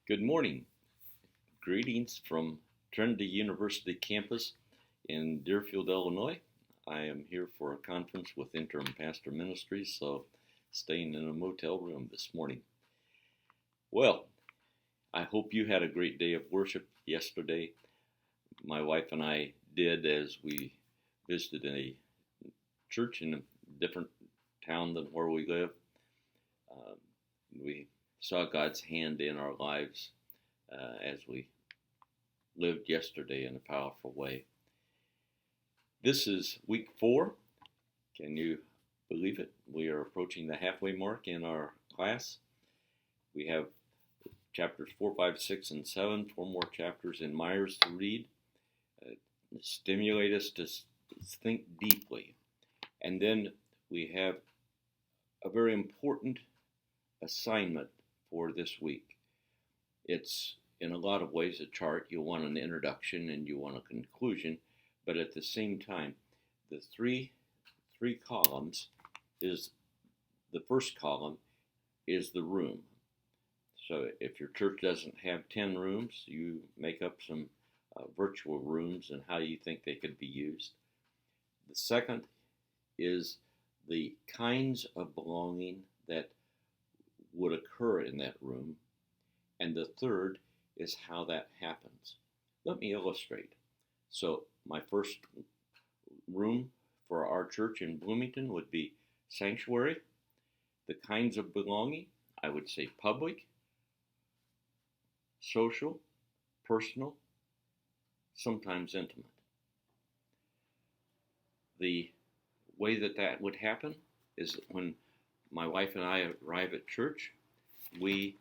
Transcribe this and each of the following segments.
Good morning. Greetings from Trinity University campus in Deerfield, Illinois. I am here for a conference with Interim Pastor Ministries, so staying in a motel room this morning. Well, I hope you had a great day of worship yesterday. My wife and I did, as we visited a church in a different town than where we live. We saw God's hand in our lives as we lived yesterday in a powerful way. This is week 4. Can you believe it? We are approaching the halfway mark in our class. We have chapters 4, 5, 6, and 7, 4 more chapters in Myers to read. Stimulate us to think deeply. And then we have a very important assignment for this week. It's in a lot of ways a chart. You want an introduction and you want a conclusion, but at the same time, the three columns is the first column is the room. So if your church doesn't have 10 rooms, you make up some virtual rooms and how you think they could be used. The second is the kinds of belonging that would occur in that room. And the third is how that happens. Let me illustrate. So my first room for our church in Bloomington would be sanctuary. The kinds of belonging, I would say public, social, personal, sometimes intimate. The way that would happen is when my wife and I arrive at church, we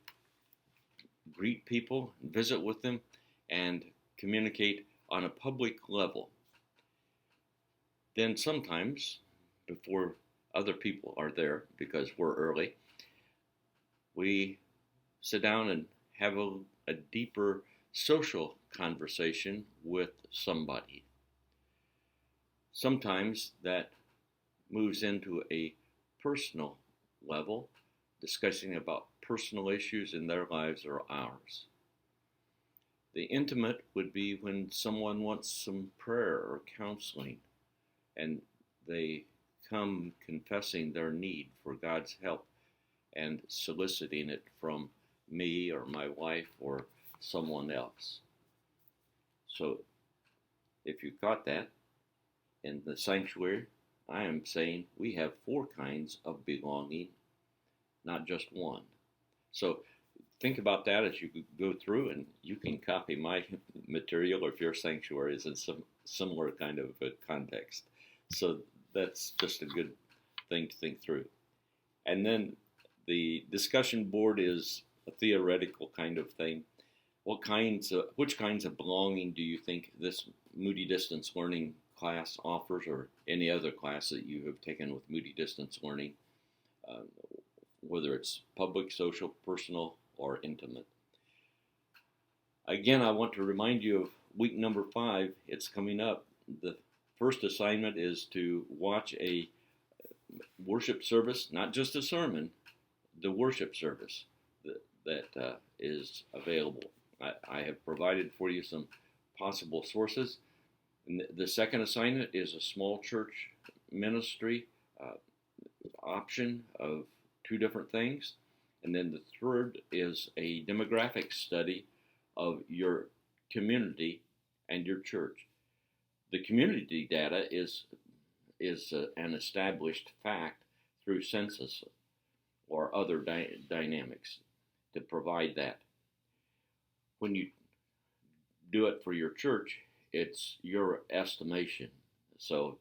greet people, visit with them, and communicate on a public level. Then sometimes, before other people are there, because we're early, we sit down and have a deeper social conversation with somebody. Sometimes that moves into a personal level, discussing about personal issues in their lives or ours. The intimate would be when someone wants some prayer or counseling and they come confessing their need for God's help and soliciting it from me or my wife or someone else. So if you caught that, in the sanctuary, I am saying we have 4 kinds of belonging, not just one. So think about that as you go through, and you can copy my material or if your sanctuary is in some similar kind of a context. So that's just a good thing to think through. And then the discussion board is a theoretical kind of thing. Which kinds of belonging do you think this Moody Distance Learning class offers, or any other class that you have taken with Moody Distance Learning, whether it's public, social, personal, or intimate? Again, I want to remind you of week number 5. It's coming up. The first assignment is to watch a worship service, not just a sermon, the worship service that is available. I have provided for you some possible sources. And the second assignment is a small church ministry option of 2 different things. And then the third is a demographic study of your community and your church. The community data is an established fact through census or other dynamics to provide that. When you do it for your church, it's your estimation. So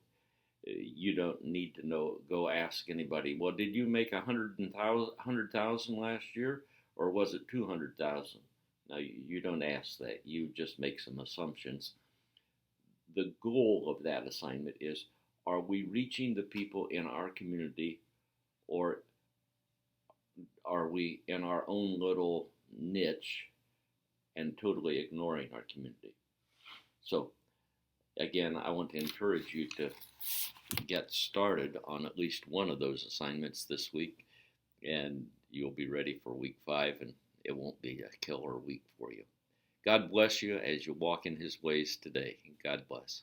you don't need to go ask anybody, well, did you make 100,000 last year, or was it 200,000? No, you don't ask that. You just make some assumptions. The goal of that assignment is, are we reaching the people in our community, or are we in our own little niche and totally ignoring our community? So again, I want to encourage you to get started on at least one of those assignments this week, and you'll be ready for week 5 and it won't be a killer week for you. God bless you as you walk in His ways today. God bless.